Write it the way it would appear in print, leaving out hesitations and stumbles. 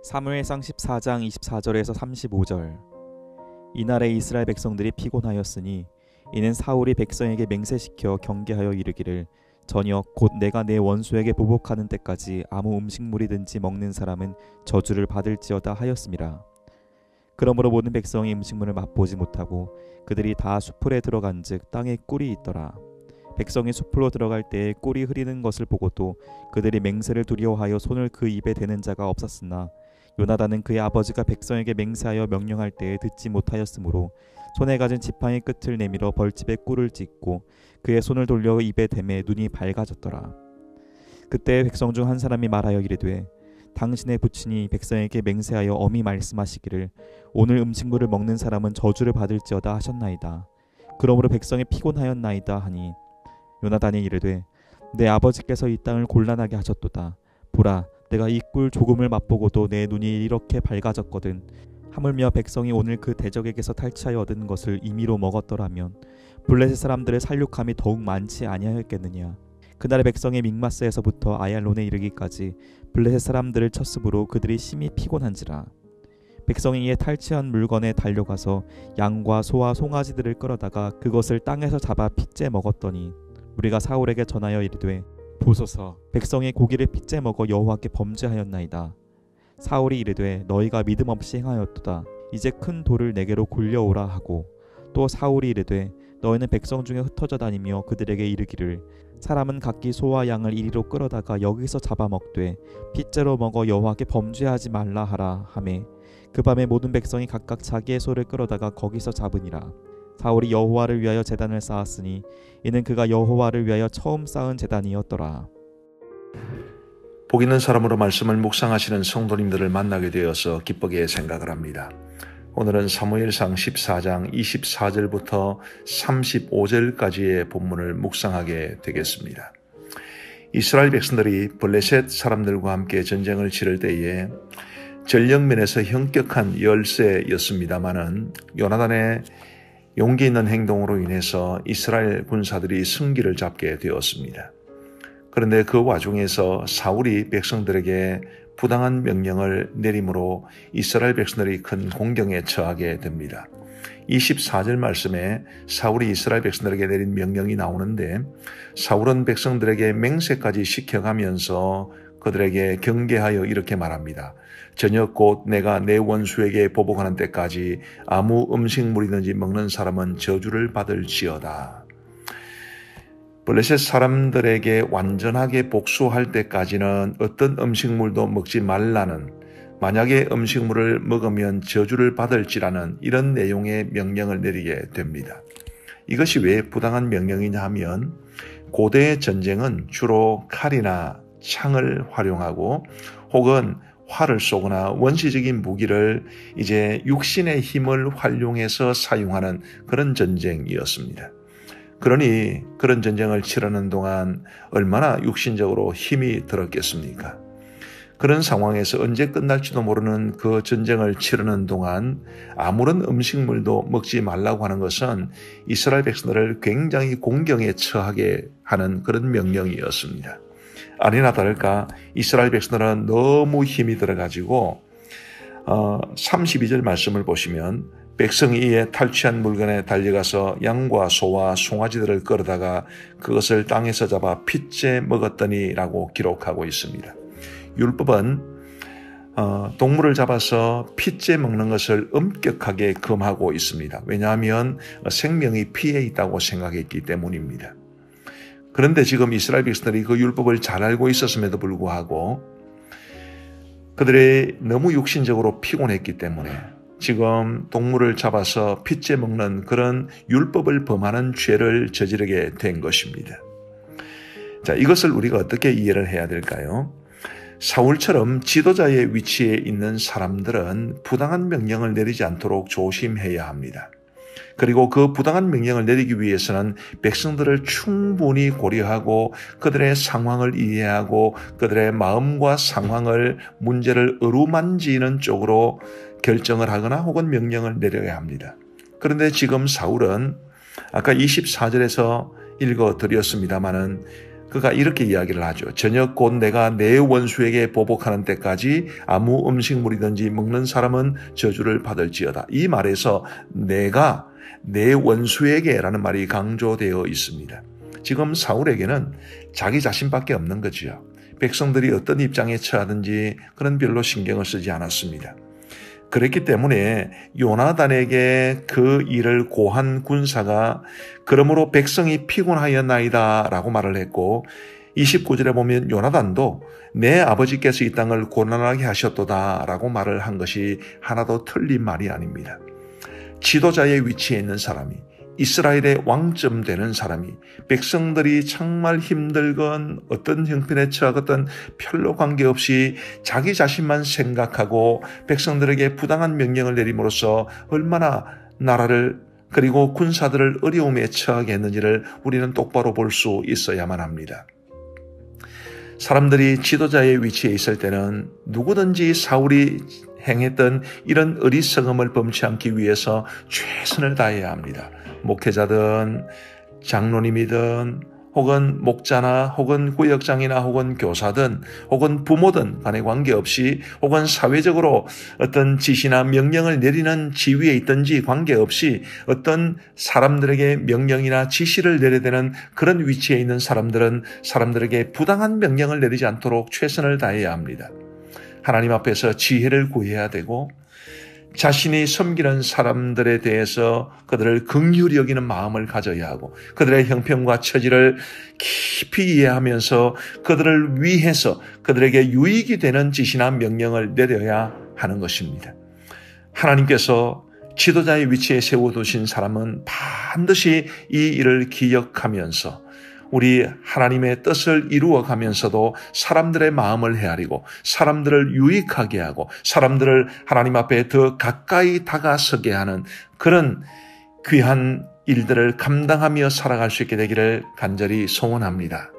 사무엘상 14장 24절에서 35절. 이날에 이스라엘 백성들이 피곤하였으니 이는 사울이 백성에게 맹세시켜 경계하여 이르기를 저녁 곧 내가 내 원수에게 보복하는 때까지 아무 음식물이든지 먹는 사람은 저주를 받을지어다 하였음이라. 그러므로 모든 백성이 음식물을 맛보지 못하고 그들이 다 수풀에 들어간즉 땅에 꿀이 있더라. 백성이 숲으로 들어갈 때에 꿀이 흐리는 것을 보고도 그들이 맹세를 두려워하여 손을 그 입에 대는 자가 없었으나 요나단은 그의 아버지가 백성에게 맹세하여 명령할 때에 듣지 못하였으므로 손에 가진 지팡이 끝을 내밀어 벌집에 꿀을 찢고 그의 손을 돌려 입에 대매 눈이 밝아졌더라. 그때 백성 중 한 사람이 말하여 이르되 당신의 부친이 백성에게 맹세하여 엄히 말씀하시기를 오늘 음식물을 먹는 사람은 저주를 받을지어다 하셨나이다. 그러므로 백성이 피곤하였나이다 하니 요나단이 이르되 내 아버지께서 이 땅을 곤란하게 하셨도다. 보라 내가 이 꿀 조금을 맛보고도 내 눈이 이렇게 밝아졌거든. 하물며 백성이 오늘 그 대적에게서 탈취하여 얻은 것을 임의로 먹었더라면 블레셋 사람들의 살육함이 더욱 많지 아니하였겠느냐. 그날의 백성의 믹마스에서부터 아얄론에 이르기까지 블레셋 사람들을 쳤으므로 그들이 심히 피곤한지라. 백성이 이에 탈취한 물건에 달려가서 양과 소와 송아지들을 끌어다가 그것을 땅에서 잡아 핏째 먹었더니 우리가 사울에게 전하여 이르되 보소서 백성이 고기를 핏째 먹어 여호와께 범죄하였나이다. 사울이 이르되 너희가 믿음 없이 행하였도다. 이제 큰 돌을 내게로 굴려오라 하고 또 사울이 이르되 너희는 백성 중에 흩어져 다니며 그들에게 이르기를 사람은 각기 소와 양을 이리로 끌어다가 여기서 잡아먹되 핏째로 먹어 여호와께 범죄하지 말라 하라 하매 그 밤에 모든 백성이 각각 자기의 소를 끌어다가 거기서 잡으니라. 사울이 여호와를 위하여 제단을 쌓았으니 이는 그가 여호와를 위하여 처음 쌓은 제단이었더라. 복 있는 사람으로 말씀을 묵상하시는 성도님들을 만나게 되어서 기쁘게 생각을 합니다. 오늘은 사무엘상 14장 24절부터 35절까지의 본문을 묵상하게 되겠습니다. 이스라엘 백성들이 블레셋 사람들과 함께 전쟁을 치를 때에 전력면에서 현격한 열세였습니다마는 요나단의 용기 있는 행동으로 인해서 이스라엘 군사들이 승기를 잡게 되었습니다. 그런데 그 와중에서 사울이 백성들에게 부당한 명령을 내림으로 이스라엘 백성들이 큰 공경에 처하게 됩니다. 24절 말씀에 사울이 이스라엘 백성들에게 내린 명령이 나오는데 사울은 백성들에게 맹세까지 시켜가면서 그들에게 경계하여 이렇게 말합니다. 저녁 곧 내가 내 원수에게 보복하는 때까지 아무 음식물이든지 먹는 사람은 저주를 받을지어다. 블레셋 사람들에게 완전하게 복수할 때까지는 어떤 음식물도 먹지 말라는, 만약에 음식물을 먹으면 저주를 받을지라는 이런 내용의 명령을 내리게 됩니다. 이것이 왜 부당한 명령이냐 하면 고대의 전쟁은 주로 칼이나 창을 활용하고 혹은 활을 쏘거나 원시적인 무기를 이제 육신의 힘을 활용해서 사용하는 그런 전쟁이었습니다. 그러니 그런 전쟁을 치르는 동안 얼마나 육신적으로 힘이 들었겠습니까? 그런 상황에서 언제 끝날지도 모르는 그 전쟁을 치르는 동안 아무런 음식물도 먹지 말라고 하는 것은 이스라엘 백성들을 굉장히 공경에 처하게 하는 그런 명령이었습니다. 아니나 다를까 이스라엘 백성들은 너무 힘이 들어가지고 32절 말씀을 보시면 백성이 이에 탈취한 물건에 달려가서 양과 소와 송아지들을 끌어다가 그것을 땅에서 잡아 핏째 먹었더니 라고 기록하고 있습니다. 율법은 동물을 잡아서 핏째 먹는 것을 엄격하게 금하고 있습니다. 왜냐하면 생명이 피에 있다고 생각했기 때문입니다. 그런데 지금 이스라엘 백성들이 그 율법을 잘 알고 있었음에도 불구하고 그들이 너무 육신적으로 피곤했기 때문에 지금 동물을 잡아서 핏째 먹는 그런 율법을 범하는 죄를 저지르게 된 것입니다. 자, 이것을 우리가 어떻게 이해를 해야 될까요? 사울처럼 지도자의 위치에 있는 사람들은 부당한 명령을 내리지 않도록 조심해야 합니다. 그리고 그 부당한 명령을 내리기 위해서는 백성들을 충분히 고려하고 그들의 상황을 이해하고 그들의 마음과 상황을 문제를 어루만지는 쪽으로 결정을 하거나 혹은 명령을 내려야 합니다. 그런데 지금 사울은 아까 24절에서 읽어드렸습니다마는 그가 이렇게 이야기를 하죠. 저녁 곧 내가 내 원수에게 보복하는 때까지 아무 음식물이든지 먹는 사람은 저주를 받을지어다. 이 말에서 내가 내 원수에게라는 말이 강조되어 있습니다. 지금 사울에게는 자기 자신밖에 없는 거지요. 백성들이 어떤 입장에 처하든지 그런 별로 신경을 쓰지 않았습니다. 그랬기 때문에 요나단에게 그 일을 고한 군사가 그러므로 백성이 피곤하였나이다 라고 말을 했고 29절에 보면 요나단도 내 아버지께서 이 땅을 고난하게 하셨도다 라고 말을 한 것이 하나도 틀린 말이 아닙니다. 지도자의 위치에 있는 사람이 이스라엘의 왕점 되는 사람이 백성들이 정말 힘들건 어떤 형편에 처하건 별로 관계없이 자기 자신만 생각하고 백성들에게 부당한 명령을 내림으로써 얼마나 나라를 그리고 군사들을 어려움에 처하게 했는지를 우리는 똑바로 볼 수 있어야만 합니다. 사람들이 지도자의 위치에 있을 때는 누구든지 사울이 행했던 이런 어리석음을 범치 않기 위해서 최선을 다해야 합니다. 목회자든 장로님이든 혹은 목자나 혹은 구역장이나 혹은 교사든 혹은 부모든 간에 관계없이 혹은 사회적으로 어떤 지시나 명령을 내리는 지위에 있든지 관계없이 어떤 사람들에게 명령이나 지시를 내려야 되는 그런 위치에 있는 사람들은 사람들에게 부당한 명령을 내리지 않도록 최선을 다해야 합니다. 하나님 앞에서 지혜를 구해야 되고 자신이 섬기는 사람들에 대해서 그들을 긍휼히 여기는 마음을 가져야 하고 그들의 형편과 처지를 깊이 이해하면서 그들을 위해서 그들에게 유익이 되는 지시나 명령을 내려야 하는 것입니다. 하나님께서 지도자의 위치에 세워두신 사람은 반드시 이 일을 기억하면서 우리 하나님의 뜻을 이루어가면서도 사람들의 마음을 헤아리고 사람들을 유익하게 하고 사람들을 하나님 앞에 더 가까이 다가서게 하는 그런 귀한 일들을 감당하며 살아갈 수 있게 되기를 간절히 소원합니다.